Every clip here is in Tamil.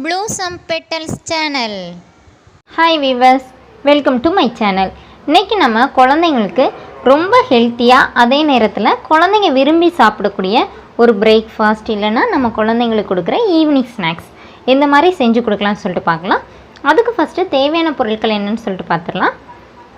Blossom Petals channel. Hi viewers, welcome to my channel. இன்னைக்கு நம்ம குழந்தைங்களுக்கு ரொம்ப ஹெல்த்தியாக அதே நேரத்தில் குழந்தைங்க விரும்பி சாப்பிடக்கூடிய ஒரு பிரேக்ஃபாஸ்ட் இல்லைன்னா நம்ம குழந்தைங்களுக்கு கொடுக்குற ஈவினிங் ஸ்நாக்ஸ் இந்த மாதிரி செஞ்சு கொடுக்கலாம்னு சொல்லிட்டு பார்க்கலாம். அதுக்கு ஃபஸ்ட்டு தேவையான பொருட்கள் என்னென்னு சொல்லிட்டு பார்த்துடலாம்.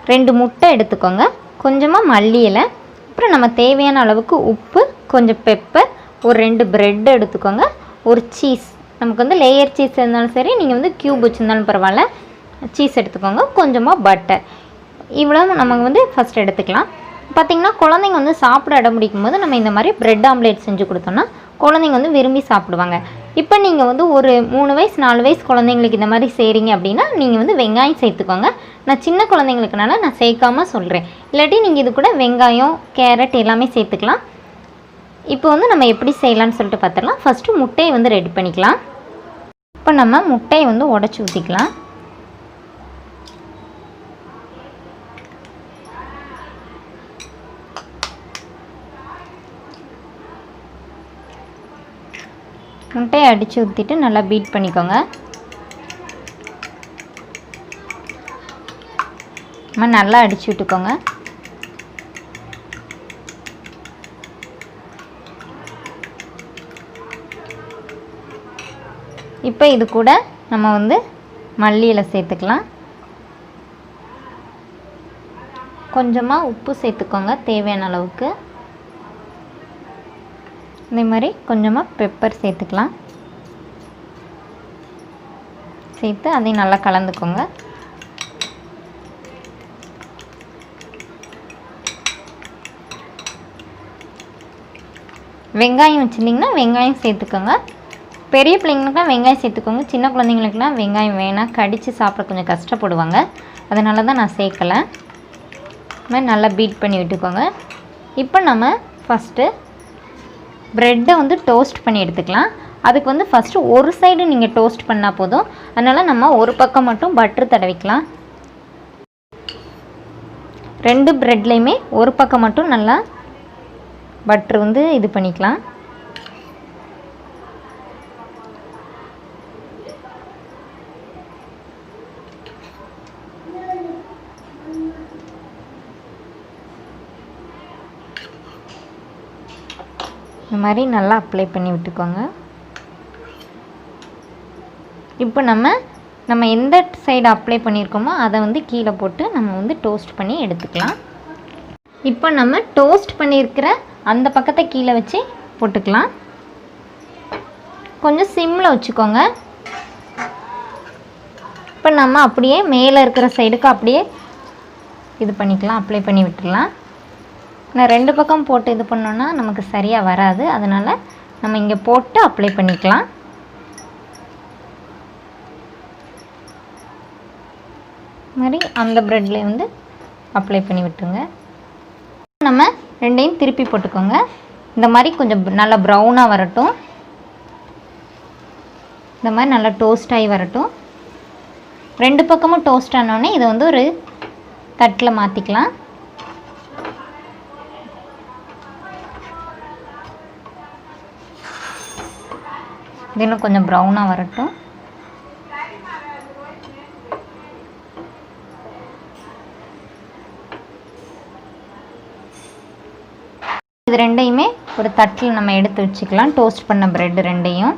2 முட்டை எடுத்துக்கோங்க, கொஞ்சமாக மல்லி இலை, அப்புறம் நம்ம தேவையான அளவுக்கு உப்பு, கொஞ்சம் பெப்பர், ஒரு 2 பிரெட் எடுத்துக்கோங்க, ஒரு சீஸ், நமக்கு வந்து லேயர் சீஸ் இருந்தாலும் சரி, நீங்கள் வந்து க்யூப் வச்சுருந்தாலும் பரவாயில்ல, சீஸ் எடுத்துக்கோங்க, கொஞ்சமாக பட்டர். இவ்வளோ நம்ம வந்து ஃபஸ்ட் எடுத்துக்கலாம். பார்த்திங்கன்னா குழந்தைங்க வந்து சாப்பிட இடம் பிடிக்கும் போது நம்ம இந்த மாதிரி பிரெட் ஆம்லேட் செஞ்சு கொடுத்தோன்னா குழந்தைங்க வந்து விரும்பி சாப்பிடுவாங்க. இப்போ நீங்கள் வந்து ஒரு 3 வயசு 4 வயசு குழந்தைங்களுக்கு இந்த மாதிரி செய்கிறீங்க அப்படின்னா நீங்கள் வந்து வெங்காயம் சேர்த்துக்கோங்க. நான் சின்ன குழந்தைங்களுக்குனால நான் சேர்க்காமல் சொல்கிறேன். இல்லாட்டி நீங்கள் இது கூட வெங்காயம், கேரட் எல்லாமே சேர்த்துக்கலாம். இப்போ வந்து நம்ம எப்படி செய்யலாம்னு சொல்லிட்டு பார்த்துடலாம். ஃபஸ்ட்டு முட்டையை வந்து ரெடி பண்ணிக்கலாம். இப்போ நம்ம முட்டையை வந்து உடச்சி ஊற்றிக்கலாம். முட்டையை அடித்து ஊற்றிட்டு நல்லா பீட் பண்ணிக்கோங்க. நல்லா அடித்து விட்டுக்கோங்க. இப்போ இது கூட நம்ம வந்து மல்லி இலை சேர்த்துக்கலாம். கொஞ்சமாக உப்பு சேர்த்துக்கோங்க தேவையான அளவுக்கு. இதே மாதிரி கொஞ்சமாக பெப்பர் சேர்த்துக்கலாம். சேர்த்து அதையும் நல்லா கலந்துக்கோங்க. வெங்காயம் வச்சுருந்திங்கன்னா வெங்காயம் சேர்த்துக்கோங்க. பெரிய பிள்ளைங்களுக்குலாம் வெங்காயம் சேர்த்துக்கோங்க. சின்ன குழந்தைங்களுக்குலாம் வெங்காயம் வேணாம், கடித்து சாப்பிட கொஞ்சம் கஷ்டப்படுவாங்க. அதனால தான் நான் சேர்க்கலை. இது மாதிரி நல்லா பீட் பண்ணி விட்டுக்கோங்க. இப்போ நம்ம ஃபஸ்ட்டு ப்ரெட்டை வந்து டோஸ்ட் பண்ணி எடுத்துக்கலாம். அதுக்கு வந்து ஃபஸ்ட்டு ஒரு சைடு நீங்கள் டோஸ்ட் பண்ணால் போதும். அதனால் நம்ம ஒரு பக்கம் மட்டும் பட்டர் தடவிக்கலாம். 2 ப்ரெட்லேயுமே ஒரு பக்கம் மட்டும் நல்லா பட்டர் வந்து இது பண்ணிக்கலாம். இந்த மாதிரி நல்லா அப்ளை பண்ணி விட்டுக்கோங்க. இப்போ நம்ம எந்த சைடு அப்ளை பண்ணியிருக்கோமோ அதை வந்து கீழே போட்டு நம்ம வந்து டோஸ்ட் பண்ணி எடுத்துக்கலாம். இப்போ நம்ம டோஸ்ட் பண்ணியிருக்கிற அந்த பக்கத்தை கீழே வச்சு போட்டுக்கலாம். கொஞ்சம் சிம்மில் வச்சுக்கோங்க. இப்போ நம்ம அப்படியே மேலே இருக்கிற சைடுக்கு அப்படியே இது பண்ணிக்கலாம், அப்ளை பண்ணி விட்டுடலாம். நான் 2 பக்கம் போட்டு இது பண்ணோன்னா நமக்கு சரியாக வராது. அதனால் நம்ம இங்கே போட்டு அப்ளை பண்ணிக்கலாம். மாதிரி அந்த ப்ரெட்லேயே வந்து அப்ளை பண்ணி விட்டுருங்க. நம்ம 2ஐயும் திருப்பி போட்டுக்கோங்க. இந்த மாதிரி கொஞ்சம் நல்லா ப்ரௌனாக வரட்டும். இந்த மாதிரி நல்லா டோஸ்ட் ஆகி வரட்டும். 2 பக்கமும் டோஸ்ட் ஆனோடனே இதை வந்து ஒரு தட்டில் மாற்றிக்கலாம். இது இன்னும் கொஞ்சம் ப்ரௌனாக வரட்டும். இது 2ஐயுமே ஒரு தட்டில் நம்ம எடுத்து வச்சுக்கலாம். டோஸ்ட் பண்ண ப்ரெட் 2ஐயும்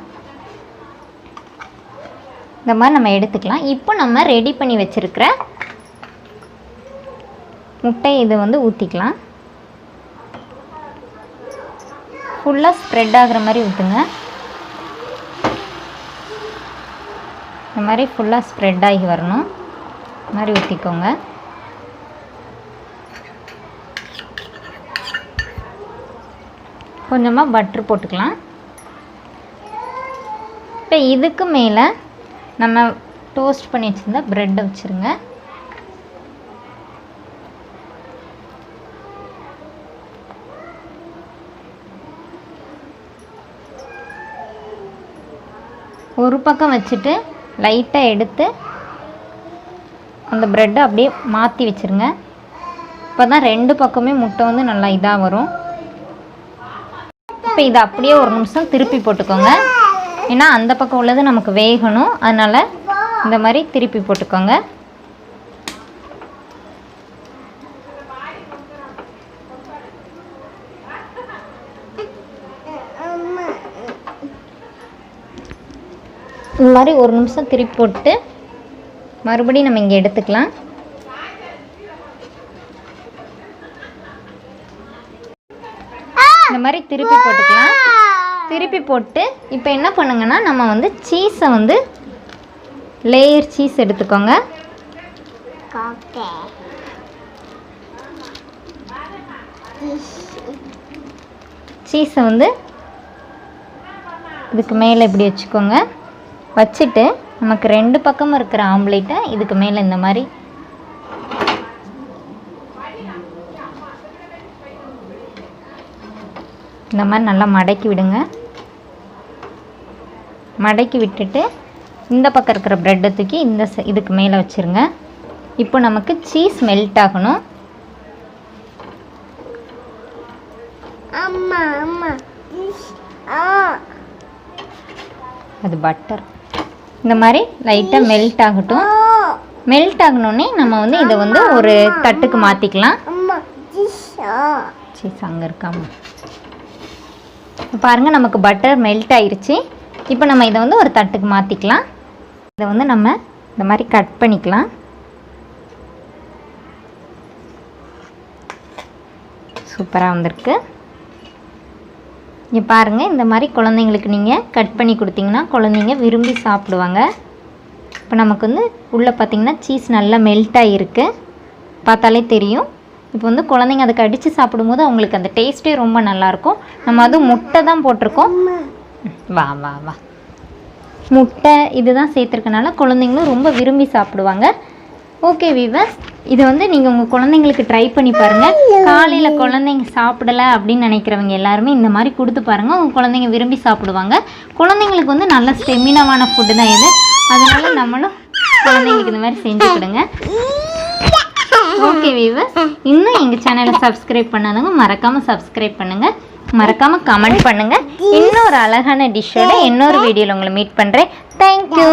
இந்த மாதிரி நம்ம எடுத்துக்கலாம். இப்போ நம்ம ரெடி பண்ணி வச்சுருக்கிற முட்டையை இது வந்து ஊற்றிக்கலாம். ஃபுல்லாக ஸ்ப்ரெட் ஆகிற மாதிரி ஊற்றுங்க. இந்த மாதிரி ஃபுல்லாக ஸ்ப்ரெட் ஆகி வரணும். இந்த மாதிரி ஊற்றிக்கோங்க. கொஞ்சமாக பட்டர் போட்டுக்கலாம். இப்போ இதுக்கு மேலே நம்ம டோஸ்ட் பண்ணி வச்சுருந்தா ப்ரெட்டை வச்சுருங்க. ஒரு பக்கம் வச்சுட்டு லைட்டாக எடுத்து அந்த ப்ரெட்டை அப்படியே மாற்றி வச்சுருங்க. இப்போ தான் 2 பக்கமே முட்டை வந்து நல்லா இதாக வரும். இப்போ இதை அப்படியே ஒரு நிமிஷம் திருப்பி போட்டுக்கோங்க. ஏன்னா அந்த பக்கம் உள்ளது நமக்கு வேகணும், அதனால் இந்த மாதிரி திருப்பி போட்டுக்கோங்க. இந்த மாதிரி ஒரு நிமிஷம் திருப்பி போட்டு மறுபடியும் நம்ம இங்கே எடுத்துக்கலாம். இந்த மாதிரி திருப்பி போட்டுக்கலாம். திருப்பி போட்டு இப்போ என்ன பண்ணுங்கன்னா நம்ம வந்து சீஸை வந்து லேயர் சீஸ் எடுத்துக்கோங்க. சீஸை வந்து இதுக்கு மேலே இப்படி வச்சுக்கோங்க. வச்சுட்டு நமக்கு 2 பக்கமும் இருக்கிற ஆம்லேட்டை இதுக்கு மேலே இந்த மாதிரி நல்லா மடக்கி விடுங்க. மடக்கி விட்டுட்டு இந்த பக்கம் இருக்கிற ப்ரெட்டை தூக்கி இதுக்கு மேலே வச்சுருங்க. இப்போ நமக்கு சீஸ் மெல்ட் ஆகணும். அது பட்டர். இந்த மாதிரி லைட்டாக மெல்ட் ஆகட்டும். மெல்ட் ஆகணுன்னே நம்ம வந்து இதை வந்து ஒரு தட்டுக்கு மாற்றிக்கலாம். சீஸ் அங்கே இருக்காமல் பாருங்கள், நமக்கு பட்டர் மெல்ட் ஆயிடுச்சு. இப்போ நம்ம இதை வந்து ஒரு தட்டுக்கு மாற்றிக்கலாம். இதை வந்து நம்ம இந்த மாதிரி கட் பண்ணிக்கலாம். சூப்பராக வந்திருக்கு. இங்கே பாருங்கள், இந்த மாதிரி குழந்தைங்களுக்கு நீங்கள் கட் பண்ணி கொடுத்தீங்கன்னா குழந்தைங்க விரும்பி சாப்பிடுவாங்க. இப்போ நமக்கு வந்து உள்ளே பார்த்திங்கன்னா சீஸ் நல்லா மெல்ட் ஆகிருக்கு, பார்த்தாலே தெரியும். இப்போ வந்து குழந்தைங்க அதை கடித்து சாப்பிடும்போது அவங்களுக்கு அந்த டேஸ்ட்டே ரொம்ப நல்லாயிருக்கும். நம்ம அதுவும் முட்டை தான் போட்டிருக்கோம். வா வா வா முட்டை இதுதான் சேர்த்துருக்கனால குழந்தைங்களும் ரொம்ப விரும்பி சாப்பிடுவாங்க. ஓகே வீவர்ஸ், இதை வந்து நீங்கள் உங்கள் குழந்தைங்களுக்கு ட்ரை பண்ணி பாருங்கள். காலையில் குழந்தைங்க சாப்பிடலை அப்படின்னு நினைக்கிறவங்க எல்லாருமே இந்த மாதிரி கொடுத்து பாருங்கள். உங்கள் குழந்தைங்க விரும்பி சாப்பிடுவாங்க. குழந்தைங்களுக்கு வந்து நல்ல ஸ்டெமினாவான ஃபுட்டு தான் இது. அதனால் நம்மளும் குழந்தைங்களுக்கு இந்த மாதிரி செஞ்சு கொடுங்க. ஓகே வீவர்ஸ், இன்னும் எங்கள் சேனலை சப்ஸ்கிரைப் பண்ணாதவங்க மறக்காமல் சப்ஸ்கிரைப் பண்ணுங்கள். மறக்காமல் கமெண்ட் பண்ணுங்கள். இன்னொரு அழகான டிஷ்ஷோட இன்னொரு வீடியோவில் உங்களை மீட் பண்ணுறேன். தேங்க்யூ.